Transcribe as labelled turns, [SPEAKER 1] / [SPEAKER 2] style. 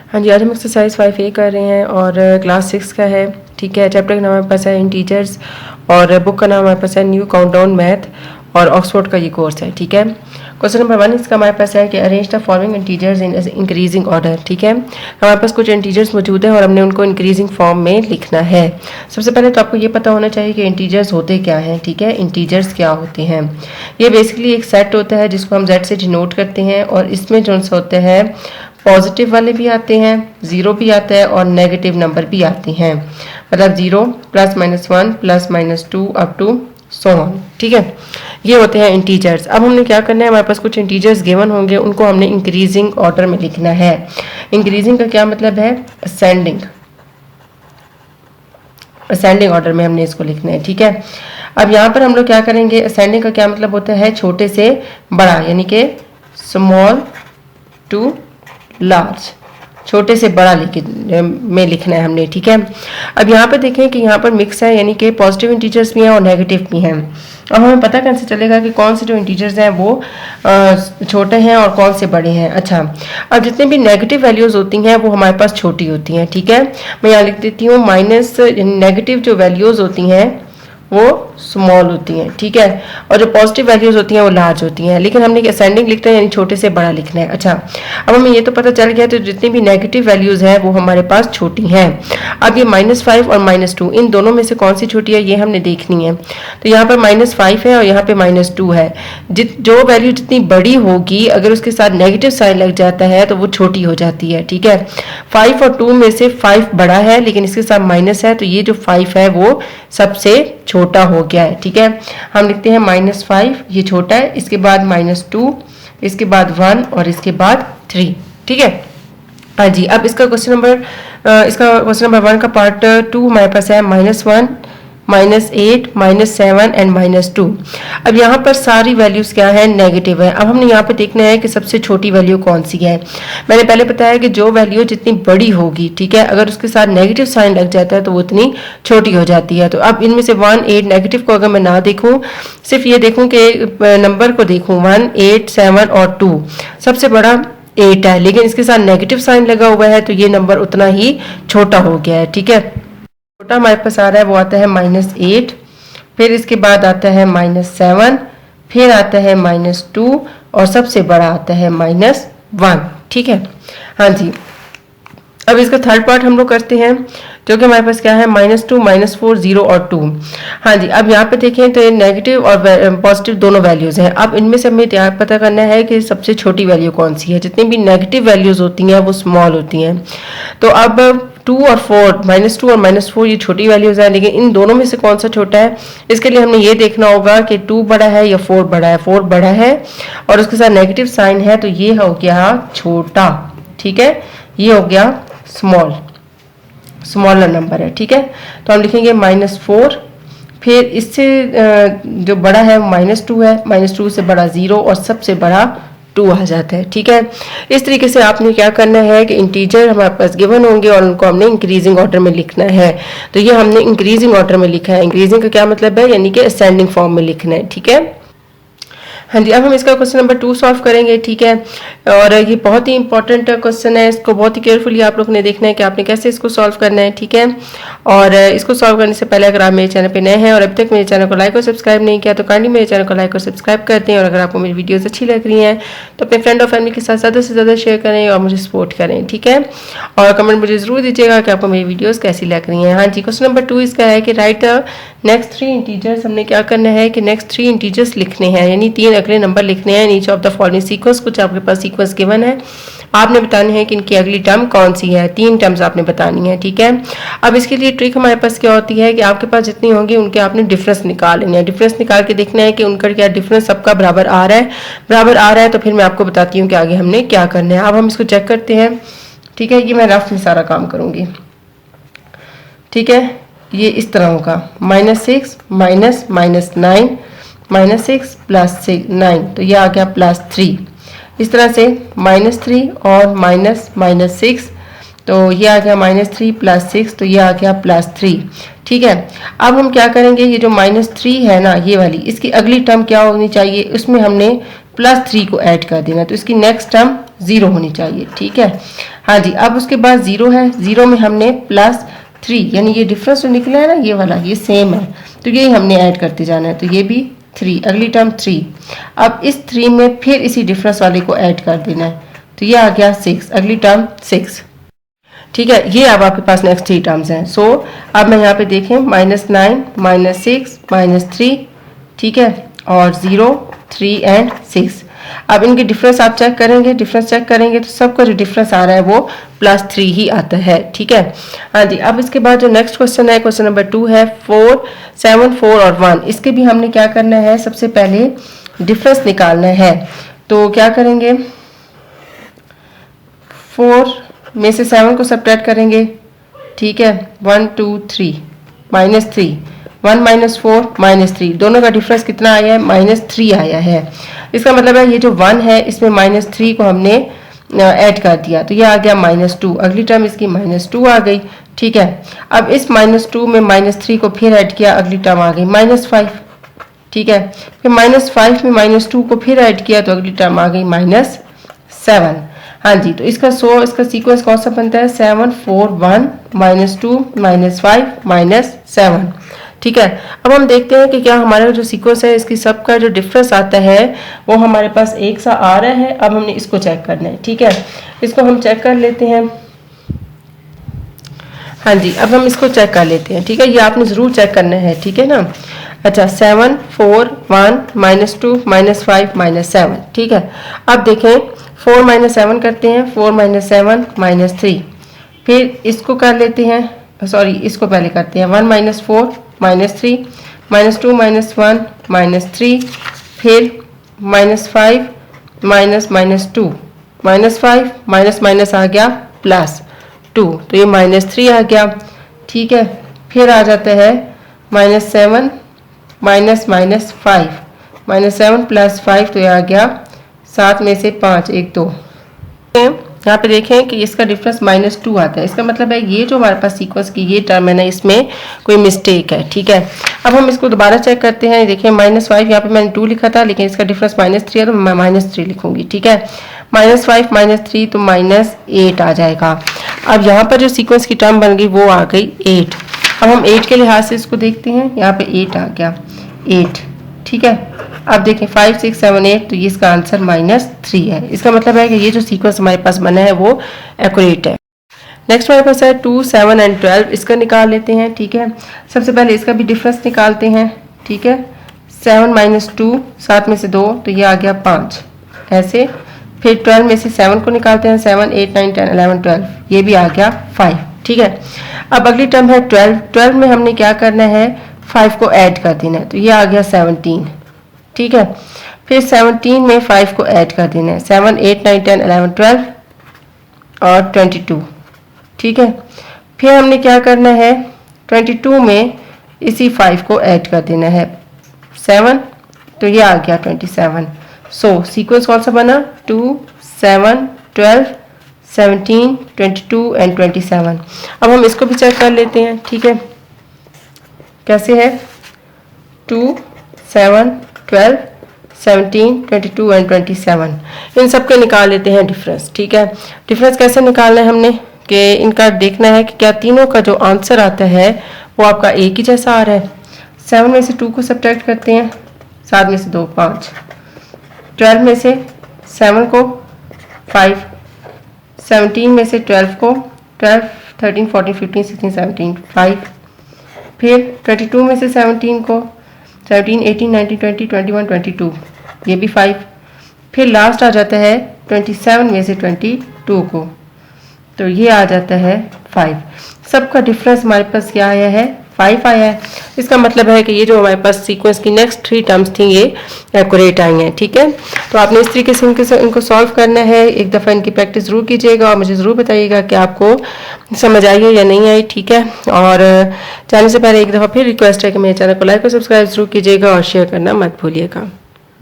[SPEAKER 1] हाँ जी, आज हम एक्सरसाइज 5A कर रहे हैं और क्लास 6 का है। ठीक है, चैप्टर का नाम हमारे पास है इंटीजर्स और बुक का नाम हमारे पास है न्यू काउंटडाउन मैथ और ऑक्सफोर्ड का ये कोर्स है। ठीक है, क्वेश्चन नंबर 1 इसका हमारे पास है कि arrange the following integers in increasing order. ठीक है, हमारे पास कुछ इंटीजर्स मौजूद हैं और हमने उनको इंक्रीजिंग फॉर्म में लिखना है। सबसे पहले तो आपको ये पता होना चाहिए कि इंटीजर्स होते क्या हैं। ठीक है, इंटीजर्स क्या होते हैं? ये बेसिकली एक सेट होता है जिसको हम Z से डिनोट करते हैं और इसमें जो होते हैं पॉजिटिव वाले भी आते हैं, ज़ीरो भी आता है और नेगेटिव नंबर भी आते हैं, मतलब 0 +-1 +-2 अप टू सो ऑन। ठीक है, ये होते हैं इंटीजर्स। अब हमने क्या करना है, हमारे पास कुछ इंटीजर्स गिवन होंगे, उनको हमने इंक्रीजिंग ऑर्डर में लिखना है। इंक्रीजिंग का क्या मतलब है? असेंडिंग ऑर्डर में हमने इसको लिखना है। ठीक है, अब यहाँ पर हम लोग क्या करेंगे, असेंडिंग का क्या मतलब होता है? छोटे से बड़ा, यानी कि स्मॉल टू लार्ज, छोटे से बड़ा में लिखना है हमने। ठीक है, अब यहाँ पर देखें कि यहाँ पर मिक्स है, यानी कि पॉजिटिव इंटीजर्स भी हैं और नेगेटिव भी हैं। अब हमें पता कैसे चलेगा कि कौन से जो इंटीजर्स हैं वो छोटे हैं और कौन से बड़े हैं? अच्छा, अब जितने भी नेगेटिव वैल्यूज होती हैं वो हमारे पास छोटी होती हैं। ठीक है, मैं यहाँ लिख देती हूँ माइनस, नेगेटिव जो वैल्यूज होती हैं वो स्मॉल होती हैं। ठीक है, और जो पॉजिटिव वैल्यूज होती हैं वो लार्ज होती हैं, लेकिन हमने असेंडिंग लिखना है, यानी छोटे से बड़ा लिखना है। अच्छा, अब हमें ये तो पता चल गया, तो जितनी भी नेगेटिव वैल्यूज हैं वो हमारे पास छोटी हैं। अब ये -5 और -2, इन दोनों में से कौन सी छोटी है ये हमने देखनी है। तो यहाँ पर -5 है और यहाँ पे -2 है। जो वैल्यू जितनी बड़ी होगी, अगर उसके साथ नेगेटिव साइन लग जाता है तो वो छोटी हो जाती है। ठीक है, 5 और 2 में से 5 बड़ा है, लेकिन इसके साथ माइनस है, तो ये जो 5 है वो सबसे छोटा हो गया है। ठीक है, हम लिखते हैं -5, ये छोटा है, इसके बाद -2, इसके बाद 1 और इसके बाद 3। ठीक है, हाँ जी। अब इसका क्वेश्चन नंबर 1 का पार्ट 2 हमारे पास है -1, -8, -7 एंड -2। अब यहाँ पर सारी वैल्यूज क्या है? नेगेटिव है। अब हमने यहाँ पे देखना है कि सबसे छोटी वैल्यू कौन सी है। मैंने पहले बताया कि जो वैल्यू जितनी बड़ी होगी, ठीक है, अगर उसके साथ नेगेटिव साइन लग जाता है तो वो उतनी छोटी हो जाती है। तो अब इनमें से 1, 8 नेगेटिव को अगर मैं ना देखूँ, सिर्फ ये देखूँ कि नंबर को देखूँ, 1, 8, 7 और 2, सबसे बड़ा 8 है, लेकिन इसके साथ नेगेटिव साइन लगा हुआ है तो ये नंबर उतना ही छोटा हो गया है। ठीक है, छोटा हमारे पास आ रहा है वो आता है -8, फिर इसके बाद आता है -7, फिर आता है -2 और सबसे बड़ा आता है -1। ठीक है, हाँ जी। अब इसका थर्ड पार्ट हम लोग करते हैं, जो कि हमारे पास क्या है? -2, -4, 0 और 2। हाँ जी, अब यहाँ पे देखें तो ये नेगेटिव और पॉजिटिव दोनों वैल्यूज़ हैं। अब इनमें से हमें यहाँ पता करना है कि सबसे छोटी वैल्यू कौन सी है। जितनी भी नेगेटिव वैल्यूज़ होती हैं वो स्मॉल होती हैं। तो अब 2 और 4, -2 और -4 ये छोटी वैल्यूज़ हैं, लेकिन इन दोनों में से कौन सा छोटा है? इसके लिए हमने ये देखना होगा कि 2 बड़ा है या 4 बड़ा है। 4 बड़ा है और उसके साथ नेगेटिव साइन है, तो ये हो गया छोटा। ठीक है, ये हो गया स्मॉलर नंबर है। ठीक है, तो हम लिखेंगे -4, फिर इससे जो बड़ा है -2 है, -2 से बड़ा 0 और सबसे बड़ा 2 आ जाता है। ठीक है, इस तरीके से आपने क्या करना है कि इंटीजर हमारे पास गिवन होंगे और उनको हमने इंक्रीजिंग ऑर्डर में लिखना है। तो ये हमने इंक्रीजिंग ऑर्डर में लिखा है। इंक्रीजिंग का क्या मतलब है? यानी कि असेंडिंग फॉर्म में लिखना है। ठीक है, हाँ जी। अब हम इसका क्वेश्चन नंबर 2 सॉल्व करेंगे। ठीक है, और ये बहुत ही इंपॉर्टेंट क्वेश्चन है, इसको बहुत ही केयरफुली आप लोग ने देखना है कि आपने कैसे इसको सॉल्व करना है। ठीक है, और इसको सॉल्व करने से पहले अगर आप मेरे चैनल पे नए हैं और अभी तक मेरे चैनल को लाइक और सब्सक्राइब नहीं किया तो काइंडली मेरे चैनल को लाइक और सब्सक्राइब करते हैं, और अगर आपको मेरी वीडियोज़ अच्छी लग रही हैं तो अपने फ्रेंड और फैमिली के साथ ज़्यादा से ज़्यादा शेयर करें और मुझे सपोर्ट करें। ठीक है, और कमेंट मुझे ज़रूर दीजिएगा कि आपको मेरी वीडियोज़ कैसी लग रही हैं। हाँ जी, क्वेश्चन नंबर 2 इसका है कि राइट द नेक्स्ट 3 इंटीजर्स। हमने क्या करना है कि नेक्स्ट 3 इंटीजर्स लिखने हैं, यानी 3 अगले नंबर लिखने हैं each of the following sequence. कुछ आपके पास सीक्वेंस गिवन है, आपने बताने हैं कि इनकी अगली टर्म कौन सी है। 3 टर्म्स आपने बतानी है। ठीक है, अब इसके लिए ट्रिक हमारे पास क्या होती है कि आपके पास जितनी होंगी उनके आपने डिफरेंस निकाल लेने हैं। डिफरेंस निकाल के देखना है कि उनका क्या डिफरेंस सबका बराबर आ रहा है। बराबर आ रहा है तो फिर मैं आपको बताती हूँ कि आगे हमने क्या करना है। अब हम इसको चेक करते हैं। ठीक है, ये मैं रफ में सारा काम करूँगी। ठीक है, ये इस तरह होगा, -6 -9 -6 + 9, तो ये आ गया +3। इस तरह से -3 और -6, तो ये आ गया -3 + 6, तो ये आ गया +3। ठीक है, अब हम क्या करेंगे, ये जो -3 है ना, ये वाली, इसकी अगली टर्म क्या होनी चाहिए? उसमें हमने +3 को ऐड कर देना, तो इसकी नेक्स्ट टर्म 0 होनी चाहिए, ठीक है। हाँ जी, अब उसके बाद 0 है, 0 में हमने +3 यानी ये डिफरेंस जो निकला है ना ये वाला, ये सेम है, तो ये हमने ऐड करते जाना है, तो ये भी 3, अगली टर्म 3। अब इस 3 में फिर इसी डिफरेंस वाले को ऐड कर देना है, तो ये आ गया 6, अगली टर्म 6, ठीक है। ये अब आपके पास नेक्स्ट 3 टर्म्स हैं। सो अब मैं यहाँ पे देखें -9 -6 -3, ठीक है, और 0 3 एंड 6। अब इनके डिफरेंस आप चेक करेंगे, डिफरेंस चेक करेंगे तो सबका जो डिफरेंस आ रहा है वो +3 ही आता है, ठीक है। हाँ जी, अब इसके बाद जो नेक्स्ट क्वेश्चन है, क्वेश्चन नंबर 2 है 4 7 4 और 1। इसके भी हमने क्या करना है, सबसे पहले डिफरेंस निकालना है। तो क्या करेंगे, 4 में से 7 को सब्ट्रैक्ट करेंगे, ठीक है, 1 2 3 -3, 1 -4 -3, दोनों का डिफरेंस कितना आया है, -3 आया है। इसका मतलब है ये जो 1 है इसमें -3 को हमने ऐड कर दिया, तो ये आ गया -2, अगली टर्म इसकी -2 आ गई, ठीक है। अब इस -2 में -3 को फिर ऐड किया, अगली टर्म आ गई -5, ठीक है। फिर -5 में -2 को फिर ऐड किया तो अगली टर्म आ गई -7। हाँ जी, तो इसका सीक्वेंस कौन सा बनता है, 7 4 1 -2 -5 -7, ठीक है। अब हम देखते हैं कि क्या हमारा जो सीक्वेंस है इसकी सबका जो डिफरेंस आता है वो हमारे पास एक सा आ रहा है। अब हमने इसको चेक करना है, ठीक है, इसको हम चेक कर लेते हैं। हाँ जी, अब हम इसको चेक कर लेते हैं, ठीक है, ये आपने ज़रूर चेक करना है, ठीक है ना। अच्छा, 7 4 1 -2 -5 -7, ठीक है। अब देखें 4 -7 करते हैं, 4 -7 -3, फिर इसको कर लेते हैं, सॉरी इसको पहले करते हैं, 1 -4 -3 -2 -1 -3, फिर -5 -2 -5 माइनस आ गया +2, तो ये -3 आ गया, ठीक है। फिर आ जाता है -7 -5 -7 +5, तो ये आ गया 7 में से 5 1 2। यहाँ पे देखें कि इसका डिफरेंस -2 आता है, इसका मतलब है ये जो हमारे पास सीक्वेंस की ये टर्म है ना इसमें कोई मिस्टेक है, ठीक है। अब हम इसको दोबारा चेक करते हैं, देखिए -5 यहाँ पे मैंने 2 लिखा था लेकिन इसका डिफरेंस -3 है तो मैं -3 लिखूंगी, ठीक है। -5 -3 तो -8 आ जाएगा। अब यहाँ पर जो सीक्वेंस की टर्म बन गई वो आ गई 8। अब हम 8 के लिहाज से इसको देखते हैं, यहाँ पे 8 आ गया, 8, ठीक है। अब देखें 5 6 7 8, तो ये इसका आंसर -3 है। इसका मतलब है कि ये जो सीक्वेंस हमारे पास बना है वो एक्यूरेट है। नेक्स्ट हमारे पास है 2 7 एंड 12, इसका निकाल लेते हैं, ठीक है। सबसे पहले इसका भी डिफरेंस निकालते हैं, ठीक है। 7 -2, 7 में से 2, तो ये आ गया 5, ऐसे। फिर 12 में से 7 को निकालते हैं, 7 8 9 10 11 12, ये भी आ गया 5, ठीक है। अब अगली टर्म है 12, 12 में हमने क्या करना है, 5 को ऐड कर देना है, तो ये आ गया 17, ठीक है। फिर 17 में 5 को ऐड कर देना है, 7 8 9 10 11 12 और 22, ठीक है। फिर हमने क्या करना है, 22 में इसी 5 को ऐड कर देना है, 7, तो ये आ गया 27। सो सीक्वेंस कौन सा बना, 2 7 12 17 22 एंड 27। अब हम इसको भी चेक कर लेते हैं, ठीक है, कैसे है, 2 7 12 17 22 एंड 27, इन सब के निकाल लेते हैं डिफरेंस, ठीक है। डिफरेंस कैसे निकालना है हमने, कि इनका देखना है कि क्या तीनों का जो आंसर आता है वो आपका एक ही जैसा आ रहा है। 7 में से 2 को सब्ट्रैक्ट करते हैं, 7 में से 2 5, 12 में से 7 को 5, 17 में से 12 को 12 13 14 15 16 17 5, फिर 22 में से 17 को 17 18 19 20 21 22, ये भी 5, फिर लास्ट आ जाता है 27 में से 22 को, तो ये आ जाता है 5। सबका डिफरेंस हमारे पास क्या आया है, 5 आया है। इसका मतलब है कि ये जो हमारे पास सीक्वेंस की नेक्स्ट 3 टर्म्स थी ये एक्यूरेट आई हैं, ठीक है। तो आपने इस तरीके से इनको सॉल्व करना है। एक दफ़ा इनकी प्रैक्टिस ज़रूर कीजिएगा और मुझे ज़रूर बताइएगा कि आपको समझ आई है या नहीं आई, ठीक है। और जाने से पहले एक दफ़ा फिर रिक्वेस्ट है कि मेरे चैनल को लाइक और सब्सक्राइब ज़रूर कीजिएगा और शेयर करना मत भूलिएगा।